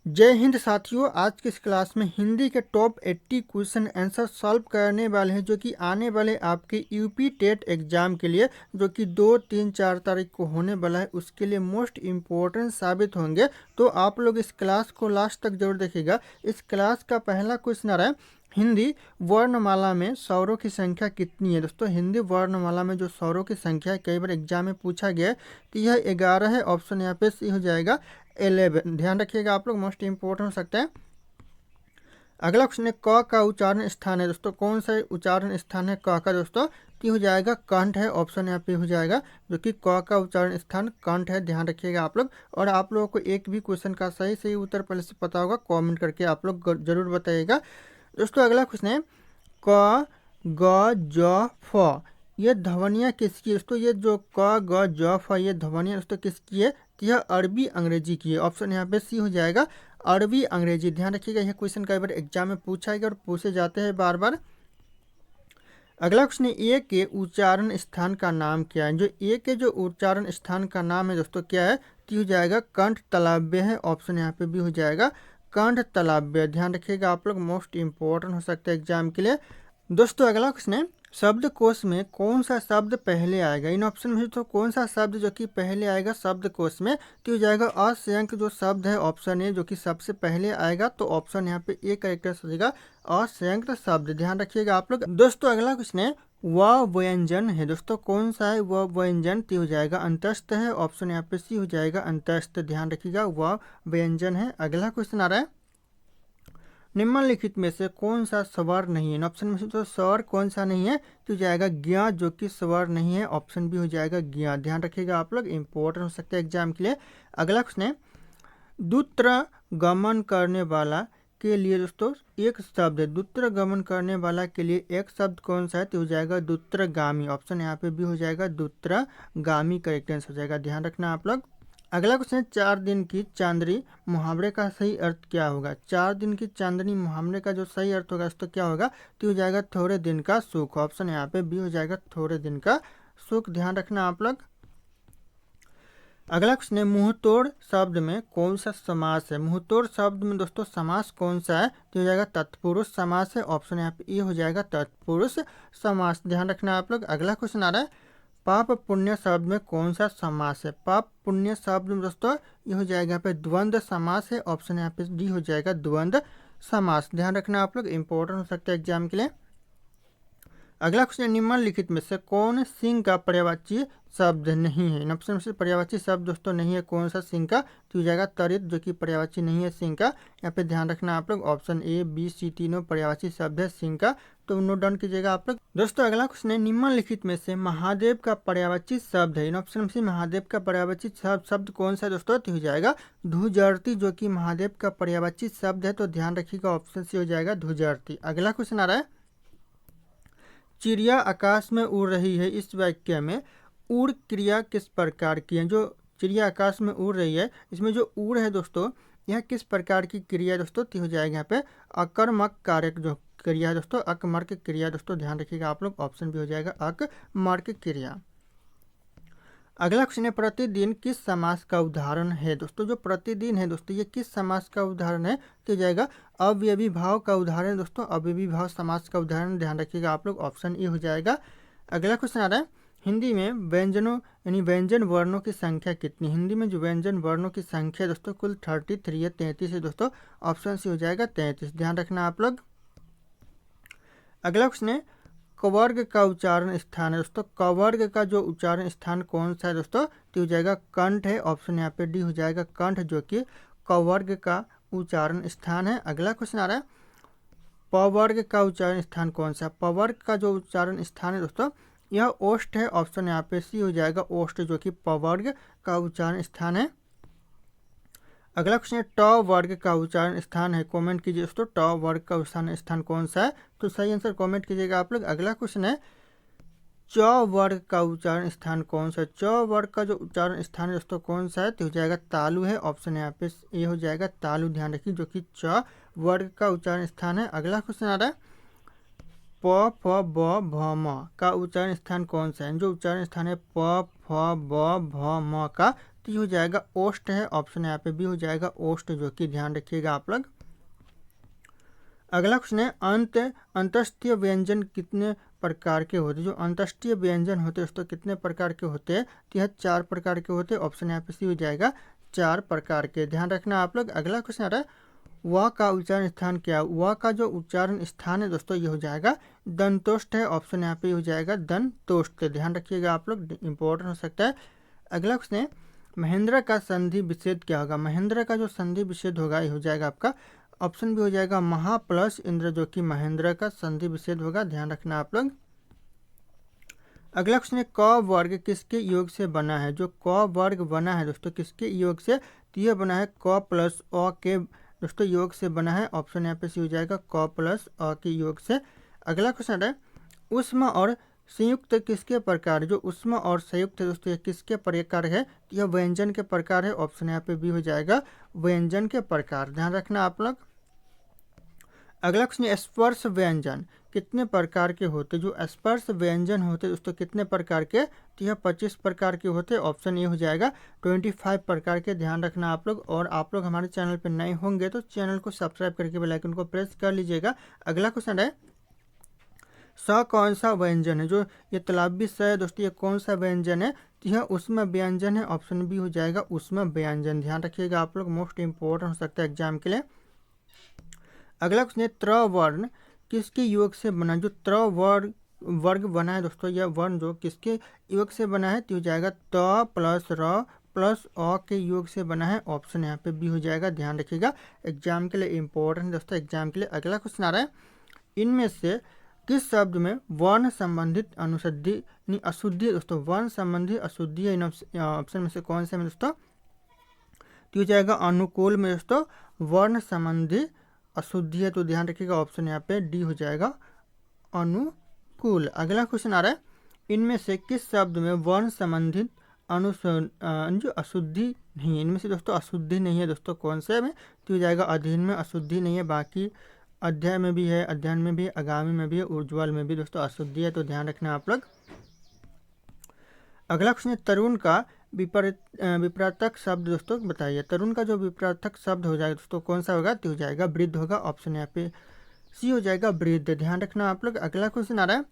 जय हिंद साथियों, आज की इस क्लास में हिंदी के टॉप 80 क्वेश्चन आंसर सॉल्व करने वाले हैं जो कि आने वाले आपके यूपी टेट एग्जाम के लिए जो कि 2, 3, 4 तारीख को होने वाला है उसके लिए मोस्ट इम्पोर्टेंट साबित होंगे। तो आप लोग इस क्लास को लास्ट तक जरूर देखिएगा। इस क्लास का पहला क्वेश्चन आ रहा है, हिंदी वर्णमाला में स्वरों की संख्या कितनी है। दोस्तों, हिंदी वर्णमाला में जो स्वरों की संख्या है कई बार एग्जाम में पूछा गया है, तो यह 11 है। ऑप्शन यहाँ पे सी हो जाएगा 11। ध्यान रखिएगा, आप लोग मोस्ट इंपोर्टेंट हो सकता है। अगला क्वेश्चन है, क का उच्चारण स्थान है। दोस्तों, कौन सा उच्चारण स्थान है क का। दोस्तों, तो हो जाएगा कंठ है। ऑप्शन यहाँ पे हो जाएगा जो कि क का उच्चारण स्थान कंठ है। ध्यान रखिएगा आप लोग। और आप लोगों को एक भी क्वेश्चन का सही सही उत्तर पहले से पता होगा, कमेंट करके आप लोग जरूर बताइएगा। दोस्तों, अगला क्वेश्चन है, क ग ज फ ये ध्वनियाँ किसकी है। दोस्तों, ये जो क ग ज फ ये ध्वनियाँ दोस्तों किसकी है, तो यह अरबी अंग्रेजी की है। ऑप्शन यहाँ पे सी हो जाएगा अरबी अंग्रेजी। ध्यान रखिएगा, यह क्वेश्चन कई बार एग्जाम में पूछा गया और पूछे जाते हैं बार बार। अगला क्वेश्चन है, ए के उच्चारण स्थान का नाम क्या है। जो ए के जो उच्चारण स्थान का नाम है दोस्तों क्या है, तो हो जाएगा कंठ तालव्य है। ऑप्शन यहाँ पे भी हो जाएगा कंठ तालव्य। ध्यान रखिएगा आप लोग, मोस्ट इंपॉर्टेंट हो सकता है एग्जाम के लिए। दोस्तों, अगला क्वेश्चन है, शब्दकोश में कौन सा शब्द पहले आएगा। इन ऑप्शन में तो कौन सा शब्द जो कि पहले आएगा शब्दकोश में, तो हो जाएगा असंख्य जो शब्द है। ऑप्शन ए जो कि सबसे पहले आएगा, तो ऑप्शन यहाँ पे ए करेक्टर हो जाएगा असंख्य शब्द। ध्यान रखिएगा आप लोग। दोस्तों, अगला क्वेश्चन है, वह व्यंजन है। दोस्तों, कौन सा है वह व्यंजन, तो हो जाएगा अंतस्थ है। ऑप्शन यहाँ पे सी हो जाएगा अंतस्थ। ध्यान रखिएगा, वह व्यंजन है। अगला क्वेश्चन आ रहा है, निम्नलिखित में से कौन सा स्वर नहीं है। ऑप्शन में से तो स्वर कौन सा नहीं है, तो जाएगा ज्ञ जो कि स्वर नहीं है। ऑप्शन भी हो जाएगा ज्ञ। ध्यान रखिएगा आप लोग, इंपॉर्टेंट हो सकता है एग्जाम के लिए। अगला क्वेश्चन है, दूत्र गमन करने वाला के लिए दोस्तों एक शब्द है। दूत्र गमन करने वाला के लिए एक शब्द कौन सा है, तो हो जाएगा दूत्रगामी। ऑप्शन यहाँ पे भी हो जाएगा दूत्रगामी करेक्ट आंसर हो जाएगा। ध्यान रखना आप लोग। अगला क्वेश्चन है, 4 दिन की चांदनी मुहावरे का सही अर्थ क्या होगा। 4 दिन की चांदनी मुहावरे का जो सही अर्थ होगा तो क्या होगा, तो हो जाएगा थोड़े दिन का सुख। ऑप्शन यहाँ पे भी हो जाएगा थोड़े दिन का सुख। ध्यान रखना आप लोग। अगला क्वेश्चन है, मुंहतोड़ शब्द में कौन सा समास है। मुंहतोड़ शब्द में दोस्तों समास कौन सा है, तो हो जाएगा तत्पुरुष समास है। ऑप्शन यहाँ पे ये हो जाएगा तत्पुरुष समास। ध्यान रखना आप लोग। अगला क्वेश्चन आ रहा है, पाप पुण्य शब्द में कौन सा समास है। पाप पुण्य शब्द में दोस्तों ये हो जाएगा यहाँ पे द्वंद्व समास है। ऑप्शन यहाँ पे डी हो जाएगा द्वंद्व समास। ध्यान रखना आप लोग, इंपॉर्टेंट हो सकता है एग्जाम के लिए। अगला क्वेश्चन, निम्नलिखित में से कौन सिंह का पर्यायवाची शब्द नहीं है। इन ऑप्शन में से पर्यायवाची शब्द दोस्तों नहीं है कौन सा सिंह का, तो हो जाएगा तरित जो कि पर्यायवाची नहीं है सिंह का। यहाँ पे ध्यान रखना आप लोग, ऑप्शन ए बी सी तीनों पर्यायवाची शब्द है सिंह का, तो नोट डाउन कीजिएगा आप लोग। दोस्तों, अगला क्वेश्चन है, निम्नलिखित में से महादेव का पर्यायवाची शब्द है। इन ऑप्शन में से महादेव का पर्यायवाची शब्द कौन सा है दोस्तों, तो हो जाएगा धुजरती जो कि महादेव का पर्यायवाची शब्द है। तो ध्यान रखिएगा, ऑप्शन सी हो जाएगा धुजरती। अगला क्वेश्चन आ रहा है, चिड़िया आकाश में उड़ रही है, इस वाक्य में उड़ क्रिया किस प्रकार की है। जो चिड़िया आकाश में उड़ रही है, इसमें जो उड़ है दोस्तों यह किस प्रकार की क्रिया है दोस्तों, तो हो जाएगा यहाँ पे अकर्मक कारक जो क्रिया है दोस्तों, अकर्मक क्रिया दोस्तों। ध्यान रखिएगा आप लोग, ऑप्शन भी हो जाएगा अकर्मक क्रिया। अगला क्वेश्चन है, प्रतिदिन किस समास का उदाहरण है। दोस्तों, जो प्रतिदिन है दोस्तों ये किस समास का उदाहरण है, तो जाएगा अव्ययी भाव का उदाहरण दोस्तों, अव्ययी भाव समास का उदाहरण। ध्यान रखिएगा आप लोग, ऑप्शन ए हो जाएगा। अगला क्वेश्चन आ रहा है, हिंदी में व्यंजनों यानी व्यंजन वर्णों की संख्या कितनी। हिंदी में जो व्यंजन वर्णों की संख्या दोस्तों कुल 33 है, 33 है दोस्तों। ऑप्शन सी हो जाएगा 33। ध्यान रखना आप लोग। अगला क्वेश्चन है, कवर्ग का उच्चारण स्थान है। दोस्तों, कवर्ग का जो उच्चारण स्थान कौन सा है दोस्तों, तो हो जाएगा कंठ है। ऑप्शन यहाँ पे डी हो जाएगा कंठ जो कि कवर्ग का उच्चारण स्थान है। अगला क्वेश्चन आ रहा है, पवर्ग का उच्चारण स्थान कौन सा है। पवर्ग का जो उच्चारण स्थान है दोस्तों यह ओष्ठ है। ऑप्शन यहाँ पे सी हो जाएगा ओष्ठ जो कि पवर्ग का उच्चारण स्थान है। अगला क्वेश्चन है, ट वर्ग का उच्चारण स्थान है। कमेंट कीजिए दोस्तों, ट वर्ग का उच्चारण स्थान कौन सा है, तो सही आंसर कमेंट कीजिएगा आप लोग। अगला क्वेश्चन है, च वर्ग का उच्चारण स्थान कौन सा है। च वर्ग का जो उच्चारण स्थान है दोस्तों कौन सा है, तो हो जाएगा तालु है। ऑप्शन यहाँ पे ये हो जाएगा तालु। ध्यान रखिए, जो कि च वर्ग का उच्चारण स्थान है। अगला क्वेश्चन आ रहा है, प फ ब भ म का उच्चारण स्थान कौन सा है। जो उच्चारण स्थान है प फ ब भ म का, तो ये हो जाएगा ओष्ठ है, ऑप्शन यहाँ पे बी हो जाएगा ओष्ठ, जो कि ध्यान रखिएगा आप लोग। अगला क्वेश्चन है अंतस्तीय व्यंजन कितने प्रकार के होते हैं। जो अंतस्तीय व्यंजन होते हैं दोस्तों कितने प्रकार के होते हैं, तो यह 4 प्रकार के होते हैं, ऑप्शन यहाँ पे सी हो जाएगा 4 प्रकार के, ध्यान रखना आप लोग। अगला क्वेश्चन आ रहा है व का उच्चारण स्थान क्या है। व का जो उच्चारण स्थान है दोस्तों ये हो जाएगा दंतोष्ठ है, ऑप्शन यहाँ पे हो जाएगा दंतोष्ठ, ध्यान रखिएगा आप लोग, इंपॉर्टेंट हो सकता है। अगला क्वेश्चन है महेंद्र का संधि विच्छेद क्या होगा। महेंद्र का जो संधि विच्छेद होगा ये हो जाएगा आपका ऑप्शन भी हो जाएगा महा प्लस इंद्र, जो कि महेंद्र का संधि विच्छेद होगा, ध्यान रखना आप लोग। अगला क्वेश्चन है क वर्ग किसके योग से बना है। जो क वर्ग बना है दोस्तों किसके योग से, तो यह बना है क प्लस अ के दोस्तों योग से बना है, ऑप्शन यहाँ पे सी हो जाएगा क प्लस अ के योग से। अगला क्वेश्चन है उष्मा और संयुक्त किसके प्रकार है। जो उष्मा और संयुक्त है दोस्तों ये किसके प्रकार है, तो यह व्यंजन के प्रकार है, ऑप्शन यहाँ पे बी हो जाएगा व्यंजन के प्रकार, ध्यान रखना आप लोग। अगला क्वेश्चन स्पर्श व्यंजन कितने प्रकार के होते। जो स्पर्श व्यंजन होते दोस्तों कितने प्रकार के, तो यह 25 प्रकार के होते, ऑप्शन ए हो जाएगा 25 प्रकार के, ध्यान रखना आप लोग। और आप लोग हमारे चैनल पर नए होंगे तो चैनल को सब्सक्राइब करके बेल आइकन को प्रेस कर लीजिएगा। अगला क्वेश्चन है स कौन सा व्यंजन है। जो ये तालव्य स है दोस्तों ये कौन सा व्यंजन है, तो यह उष्मा व्यंजन है, ऑप्शन बी हो जाएगा उष्मा व्यंजन, ध्यान रखिएगा आप लोग, मोस्ट इंपॉर्टेंट हो सकता है एग्जाम के लिए। अगला क्वेश्चन है त्र वर्ण किसके योग से बना। जो त्र वर्ग बना है दोस्तों यह वर्ण जो किसके योग से बना है, तो हो जाएगा त प्लस र प्लस अ के योग से बना है, ऑप्शन यहाँ पे बी हो जाएगा, ध्यान रखिएगा, एग्जाम के लिए इंपॉर्टेंट दोस्तों एग्जाम के लिए। अगला क्वेश्चन आ रहा है इनमें से किस शब्द में वर्ण संबंधित अनुशुद्धि यानी अशुद्धि दोस्तों, वर्ण संबंधी अशुद्धि इन ऑप्शन में से कौन से में दोस्तों, तो हो जाएगा अनुकूल में दोस्तों वर्ण संबंधी अशुद्धि है, तो ध्यान रखिएगा ऑप्शन यहाँ पे डी हो जाएगा अनुकूल। अगला क्वेश्चन आ रहा है इनमें से किस शब्द में वर्ण संबंधित जो अशुद्धि नहीं है। इनमें से दोस्तों अशुद्धि नहीं है दोस्तों कौन से में, तो हो जाएगा अधीन में अशुद्धि नहीं है, बाकी अध्याय में भी है, अध्ययन में भी, आगामी में भी, उज्ज्वल में भी दोस्तों अशुद्धि है, तो ध्यान रखना आप लोग। अगला क्वेश्चन है तरुण का विपरीतक शब्द दोस्तों बताइए। तरुण का जो विपरीतक शब्द हो जाएगा दोस्तों कौन सा होगा, तो हो जाएगा वृद्ध होगा, ऑप्शन यहाँ पे सी हो जाएगा वृद्ध, ध्यान रखना आप लोग। अगला क्वेश्चन आ रहा है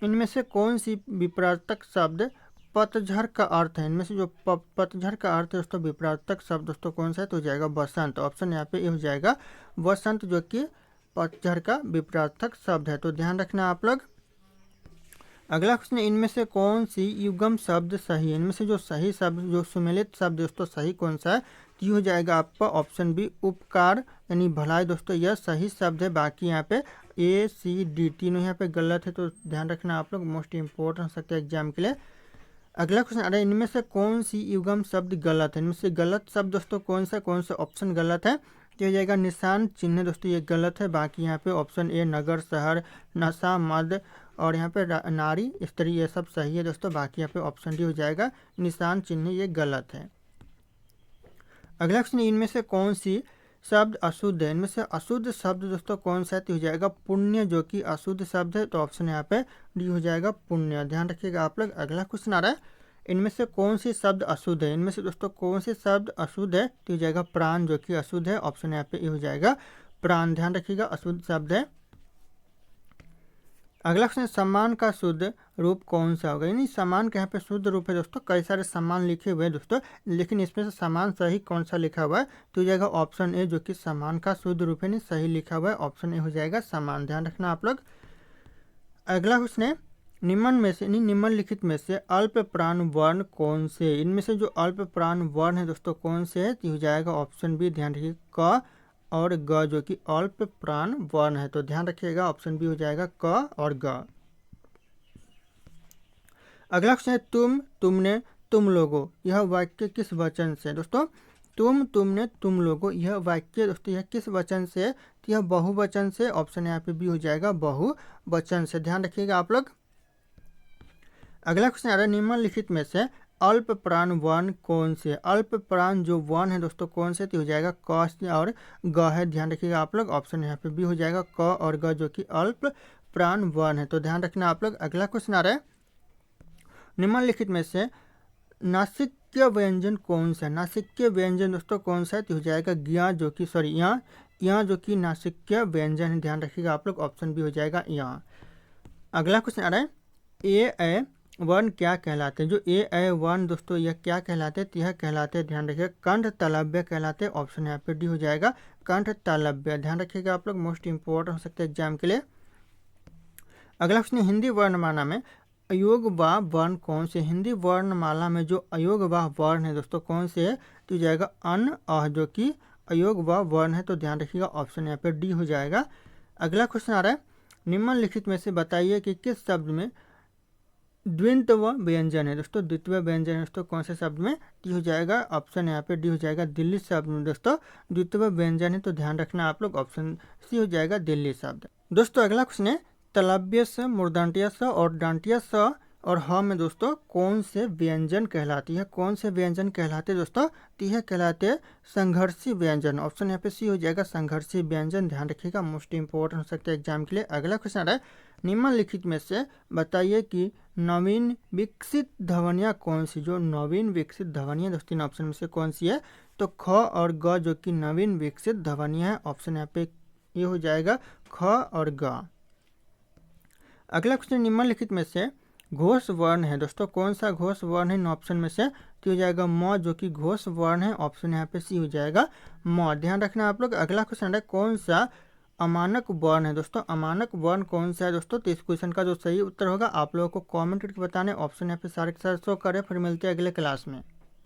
इनमें से कौन सी विपरीतक शब्द पतझड़ का अर्थ है। इनमें से जो पतझड़ का अर्थ है दोस्तों विपरीतक शब्द दोस्तों कौन सा है, तो हो जाएगा बसंत, ऑप्शन यहाँ पे ये हो जाएगा बसंत, जो कि पतझड़ का विपरीतक शब्द है, तो ध्यान रखना आप लोग। अगला क्वेश्चन इनमें से कौन सी युग्म शब्द सही है। इनमें से जो सही शब्द जो सुमेलित शब्द दोस्तों सही कौन सा है, तो ये हो जाएगा आपका ऑप्शन बी उपकार यानी भलाई दोस्तों, यह सही शब्द है, बाकी यहाँ पे ए सी डी तीनों यहाँ पे गलत है, तो ध्यान रखना आप लोग, मोस्ट इंपॉर्टेंट हो सकता है एग्जाम के लिए। अगला क्वेश्चन आ रहा है इनमें से कौन सी युग्म शब्द गलत है। इनमें से गलत शब्द दोस्तों कौन सा ऑप्शन गलत है, तो हो जाएगा निशान चिन्ह दोस्तों ये गलत है, बाकी यहाँ पे ऑप्शन ए नगर शहर नशा मद और यहाँ पे नारी स्त्री ये सब सही है दोस्तों, बाकी यहाँ पे ऑप्शन डी हो जाएगा निशान चिन्ह ये गलत है। अगला क्वेश्चन इनमें से कौन सी शब्द अशुद्ध है। इनमें से अशुद्ध शब्द दोस्तों कौन सा है, तो हो जाएगा पुण्य, जो कि अशुद्ध शब्द है, तो ऑप्शन यहाँ पे डी हो जाएगा पुण्य, ध्यान रखिएगा आप लोग। अगला क्वेश्चन आ रहा है इनमें से कौन सी शब्द अशुद्ध है। इनमें से दोस्तों कौन से शब्द अशुद्ध है, तो हो जाएगा प्राण, जो कि अशुद्ध है, ऑप्शन यहाँ पे ये हो जाएगा प्राण, ध्यान रखिएगा अशुद्ध शब्द है। अगला क्वेश्चन सम्मान का शुद्ध रूप कौन सा होगा। यानी सम्मान का यहाँ पे शुद्ध रूप है दोस्तों, कई सारे सम्मान लिखे हुए हैं दोस्तों, लेकिन इसमें से सम्मान सही कौन सा लिखा हुआ है, तो हो जाएगा ऑप्शन ए, जो कि सम्मान का शुद्ध रूप है नहीं सही लिखा हुआ है, ऑप्शन ए हो जाएगा सम्मान, ध्यान रखना आप लोग। अगला क्वेश्चन है निम्नलिखित में से अल्प प्राण वर्ण कौन से। इनमें से जो अल्प प्राण वर्ण है दोस्तों कौन से है, तो हो जाएगा ऑप्शन बी, ध्यान रखिए क और ग, जो कि अल्प प्राण वर्ण है, तो ध्यान रखिएगा ऑप्शन बी हो जाएगा क और ग। अगला क्वेश्चन है तुमने तुम लोगों यह वाक्य किस वचन से। दोस्तों तुमने तुम लोगों यह वाक्य दोस्तों यह किस वचन से, तो यह बहुवचन से, ऑप्शन यहाँ पे बी हो जाएगा बहुवचन से, ध्यान रखिएगा आप लोग। अगला क्वेश्चन आ रहा है निम्नलिखित में से अल्प प्राण वर्ण कौन से। अल्प प्राण जो वर्ण है दोस्तों कौन से, तो हो जाएगा क और ग है, ध्यान रखिएगा आप लोग, ऑप्शन यहाँ पे बी हो जाएगा क और ग, जो कि अल्प प्राण वर्ण है, तो ध्यान रखना आप लोग। अगला क्वेश्चन आ रहा है निम्नलिखित में से नासिक्य व्यंजन कौन सा है? नासिक्य व्यंजन दोस्तों कौन सा है? तो हो जाएगा ज्ञ, जो कि सॉरी यहाँ जो कि नासिक्य व्यंजन है, ध्यान रखिएगा आप लोग, ऑप्शन भी हो जाएगा यहाँ। अगला क्वेश्चन आ रहा है, ए वर्ण क्या कहलाते हैं? जो ए वर्ण दोस्तों यह क्या कहलाते हैं? तो यह कहलाते हैं, ध्यान रखिएगा, कंठ तालव्य कहलाते हैं। ऑप्शन यहाँ पे डी हो जाएगा, कंठ तालव्य। ध्यान रखिएगा आप लोग, मोस्ट इंपॉर्टेंट हो सकते हैं एग्जाम के लिए। अगला क्वेश्चन, हिंदी वर्णमाला में अयोगवाह वर्ण कौन से? हिंदी वर्णमाला में जो अयोगवाह वर्ण है दोस्तों कौन से है? तो जाएगा अन अह, जो कि अयोगवाह वर्ण है। तो ध्यान रखिएगा, ऑप्शन यहाँ पे डी हो जाएगा। अगला क्वेश्चन आ रहा है, निम्नलिखित में से बताइए कि किस शब्द में द्वित्व व्यंजन है? दोस्तों द्वित्व व्यंजन है दोस्तों कौन से शब्द में? डी हो जाएगा, ऑप्शन यहाँ पे डी हो जाएगा, दिल्ली शब्द में दोस्तों द्वित्व व्यंजन है। तो ध्यान रखना आप लोग, ऑप्शन सी हो जाएगा, दिल्ली शब्द। दोस्तों अगला क्वेश्चन है, तलव्य स, मूर्धन्य स और दंत्य स और ह में दोस्तों कौन से व्यंजन कहलाती है? कौन से व्यंजन कहलाते हैं दोस्तों? तो यह कहलाते हैं संघर्षी व्यंजन। ऑप्शन यहाँ पे सी हो जाएगा, संघर्षी व्यंजन। ध्यान रखिएगा, मोस्ट इंपॉर्टेंट हो सकता है एग्जाम के लिए। अगला क्वेश्चन आ रहा है, निम्नलिखित में से बताइए कि नवीन विकसित ध्वनियाँ कौन सी? जो नवीन विकसित ध्वनियाँ दोस्तों इन ऑप्शन में से कौन सी है? तो ख और ग जो कि नवीन विकसित ध्वनियाँ है। ऑप्शन यहाँ पे ये हो जाएगा, ख और ग। अगला क्वेश्चन, निम्नलिखित में से घोष वर्ण है दोस्तों कौन सा घोष वर्ण है इन ऑप्शन में से? तो हो जाएगा म, जो कि घोष वर्ण है। ऑप्शन यहाँ पे सी हो जाएगा, म। ध्यान रखना आप लोग। अगला क्वेश्चन है, कौन सा अमानक वर्ण है दोस्तों? अमानक वर्ण कौन सा है दोस्तों? तो इस क्वेश्चन का जो सही उत्तर होगा आप लोगों को कमेंट करके बताने। ऑप्शन यहाँ पे सारे के सारे शो करें। फिर मिलते हैं अगले क्लास में।